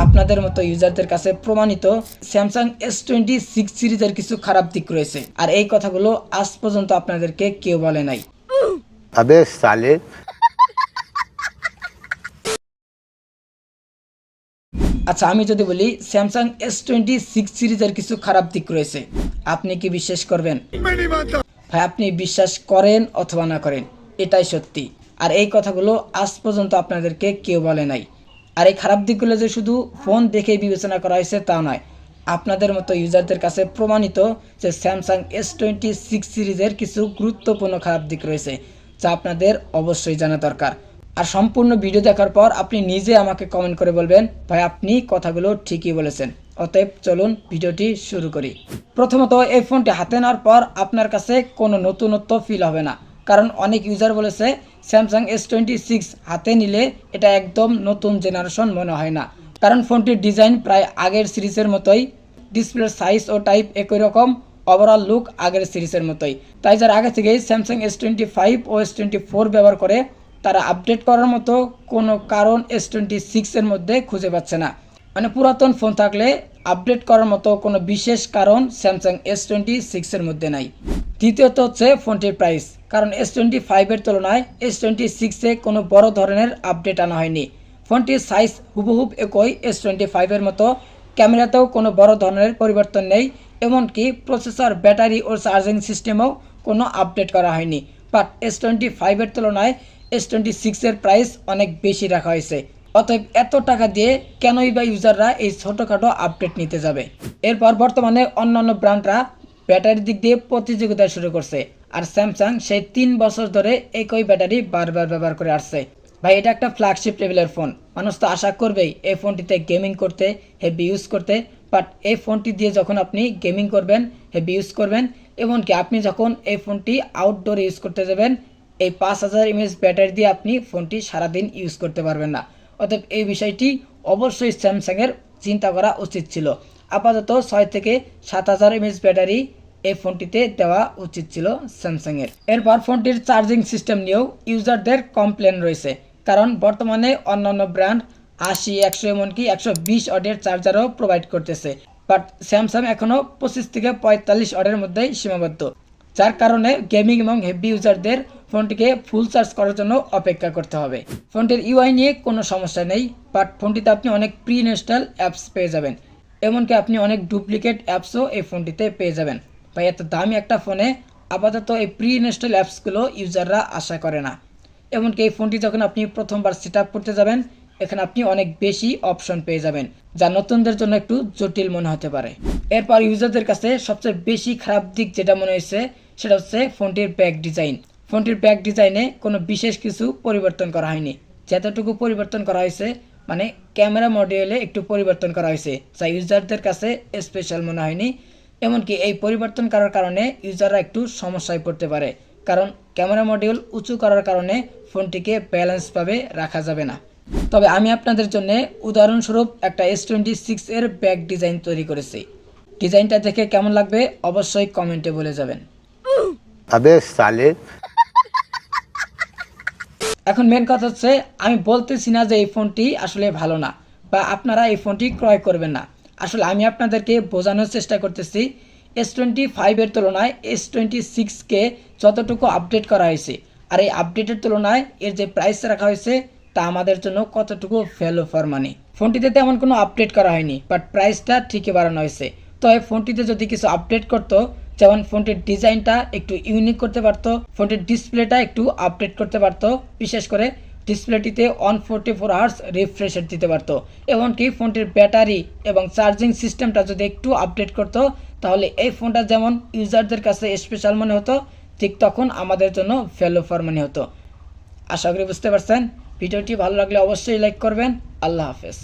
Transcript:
আপনাদের মতো ইউজারদের কাছে প্রমাণিত স্যামসাং S26 সিরিজের কিছু খারাপ দিক রয়েছে, আর এই কথাগুলো আজ পর্যন্ত আপনাদেরকে কেউ বলে নাই। আবে সালে। আচ্ছা, আমি যদি বলি স্যামসাং S26 সিরিজের কিছু খারাপ দিক রয়েছে, আপনি কি বিশ্বাস করবেন? ভাই, আপনি বিশ্বাস করেন অথবা না করেন, এটাই সত্যি। আর এই কথাগুলো আজ পর্যন্ত আপনাদেরকে কেউ বলে নাই। আর এই খারাপ দিকগুলো যে শুধু ফোন দেখেই বিবেচনা করা হয়েছে তা নয়, আপনাদের মতো ইউজারদের কাছে প্রমাণিত যে স্যামসাং S26 সিরিজের কিছু গুরুত্বপূর্ণ খারাপ দিক রয়েছে, যা আপনাদের অবশ্যই জানা দরকার। আর সম্পূর্ণ ভিডিও দেখার পর আপনি নিজে আমাকে কমেন্ট করে বলবেন, ভাই আপনি কথাগুলো ঠিকই বলেছেন। অতএব চলুন ভিডিওটি শুরু করি। প্রথমত, এই ফোনটি হাতে নেওয়ার পর আপনার কাছে কোনো নতুনত্ব ফিল হবে না, কারণ অনেক ইউজার বলেছে স্যামসাং S26 হাতে নিলে এটা একদম নতুন জেনারেশন মনে হয় না, কারণ ফোনটির ডিজাইন প্রায় আগের সিরিজের মতোই, ডিসপ্লের সাইজ ও টাইপ একই রকম, ওভারঅল লুক আগের সিরিজের মতোই। তাই যারা আগে থেকেই স্যামসাং S25 ও S24 ব্যবহার করে তারা আপডেট করার মতো কোনো কারণ S26 এর মধ্যে খুঁজে পাচ্ছে না। মানে পুরাতন ফোন থাকলে আপডেট করার মতো কোনো বিশেষ কারণ স্যামসাং S26 এর মধ্যে নাই। দ্বিতীয়ত হচ্ছে ফোনটির প্রাইস, কারণ S25 এর তুলনায় S26 এ কোনো বড় ধরনের আপডেট আনা হয়নি। ফোনটির সাইজ হুবহুব একই S25 এর মতো, ক্যামেরাতেও কোনো বড় ধরনের পরিবর্তন নেই, এমনকি প্রসেসর, ব্যাটারি ও চার্জিং সিস্টেমেও কোনো আপডেট করা হয়নি। বাট S25 এর তুলনায় S26 এর প্রাইস অনেক বেশি রাখা হয়েছে। অতএব এত টাকা দিয়ে কেনই বা ইউজাররা এই ছোটোখাটো আপডেট নিতে যাবে? এরপর বর্তমানে অন্যান্য ব্র্যান্ডরা ব্যাটারির দিক দিয়ে প্রতিযোগিতা শুরু করছে, আর স্যামসাং সেই 3 বছর ধরে একই ব্যাটারি বারবার ব্যবহার করে আসছে। ভাই, এটা একটা ফ্ল্যাগশিপ লেভেলের ফোন, মানুষ তো আশা করবেই এই ফোনটিতে গেমিং করতে, হেভি ইউজ করতে। বাট এই ফোনটি দিয়ে যখন আপনি গেমিং করবেন, হেভি ইউজ করবেন, এমনকি আপনি যখন এই ফোনটি আউটডোর ইউজ করতে যাবেন, এই 5000 mAh ব্যাটারি দিয়ে আপনি ফোনটি সারাদিন ইউজ করতে পারবেন না। অতএব এই বিষয়টি অবশ্যই স্যামসাংয়ের চিন্তা করা উচিত ছিল। আপাতত 6 থেকে 7000 mAh ব্যাটারি এই ফোনটিতে দেওয়া উচিত ছিল স্যামসাংয়ের। এরপর ফোনটির চার্জিং সিস্টেম নিয়েও ইউজারদের কমপ্লেন রয়েছে, কারণ বর্তমানে অন্যান্য ব্র্যান্ড 80, 100 এমনকি 120 ওয়াটের চার্জারও প্রোভাইড করতেছে। বাট স্যামসাং এখনও 25 থেকে 45 ওয়াটের মধ্যেই সীমাবদ্ধ, যার কারণে গেমিং এবং হেভি ইউজারদের ফোনটিকে ফুল চার্জ করার জন্য অপেক্ষা করতে হবে। ফোনটির ইউআই নিয়ে কোনো সমস্যা নেই, বাট ফোনটিতে আপনি অনেক প্রি ইনস্টল অ্যাপস পেয়ে যাবেন, এমনকি আপনি অনেক ডুপ্লিকেট অ্যাপসও এই ফোনটিতে পেয়ে যাবেন। ভাই, এত দামি একটা ফোনে আপাতত এই প্রি ইনস্টল অ্যাপসগুলো ইউজাররা আশা করে না। এমনকি এই ফোনটি যখন আপনি প্রথমবার সেট আপ করতে যাবেন, এখানে আপনি অনেক বেশি অপশন পেয়ে যাবেন, যা নতুনদের জন্য একটু জটিল মনে হতে পারে। এরপর ইউজারদের কাছে সবচেয়ে বেশি খারাপ দিক যেটা মনে হয়েছে সেটা হচ্ছে ফোনটির ব্যাক ডিজাইন। ফোনটির ব্যাক ডিজাইনে কোনো বিশেষ কিছু পরিবর্তন করা হয়নি। যতটুকু পরিবর্তন করা হয়েছে মানে ক্যামেরা মডিউলে একটু পরিবর্তন করা হয়েছে, যা ইউজারদের কাছে স্পেশাল মনে হয়নি। এমনকি এই পরিবর্তন করার কারণে ইউজাররা একটু সমস্যায় পড়তে পারে, কারণ ক্যামেরা মডিউল উঁচু করার কারণে ফোনটিকে ব্যালেন্সভাবে রাখা যাবে না। তবে আমি আপনাদের জন্য উদাহরণস্বরূপ একটা S26 এর ব্যাক ডিজাইন তৈরি করেছি। ডিজাইনটা দেখে কেমন লাগবে অবশ্যই কমেন্টে বলে যাবেন। আবে সালে। এখন মেন কথা হচ্ছে, আমি বলতেছি না যে এই ফোনটি আসলে ভালো না বা আপনারা এই ফোনটি ক্রয় করবেন না। আসলে আমি আপনাদেরকে বোঝানোর চেষ্টা করতেছি S25 এর তুলনায় S26কে যতটুকু আপডেট করা হয়েছে, আর এই আপডেটের তুলনায় এর যে প্রাইস রাখা হয়েছে তা আমাদের জন্য কতটুকু ভ্যালু ফর মানি। ফোনটিতে তেমন কোনো আপডেট করা হয়নি, বাট প্রাইসটা ঠিকই বাড়ানো হয়েছে। তো এই ফোনটিতে যদি কিছু আপডেট করতো, যেমন ফোনটির ডিজাইনটা একটু ইউনিক করতে পারতো, ফোনটির ডিসপ্লেটা একটু আপডেট করতে পারতো, বিশেষ করে ডিসপ্লেটিতে 144 আওয়ার্স রিফ্রেশ রেট দিতে পারতো, এমনকি ফোনটির ব্যাটারি এবং চার্জিং সিস্টেমটা যদি একটু আপডেট করতো, তাহলে এই ফোনটা যেমন ইউজারদের কাছে স্পেশাল মনে হতো, ঠিক তখন আমাদের জন্য ভ্যালু ফর মানি হতো। আশা করি বুঝতে পারছেন। ভিডিওটি ভালো লাগলে অবশ্যই লাইক করবেন। আল্লাহ হাফেজ।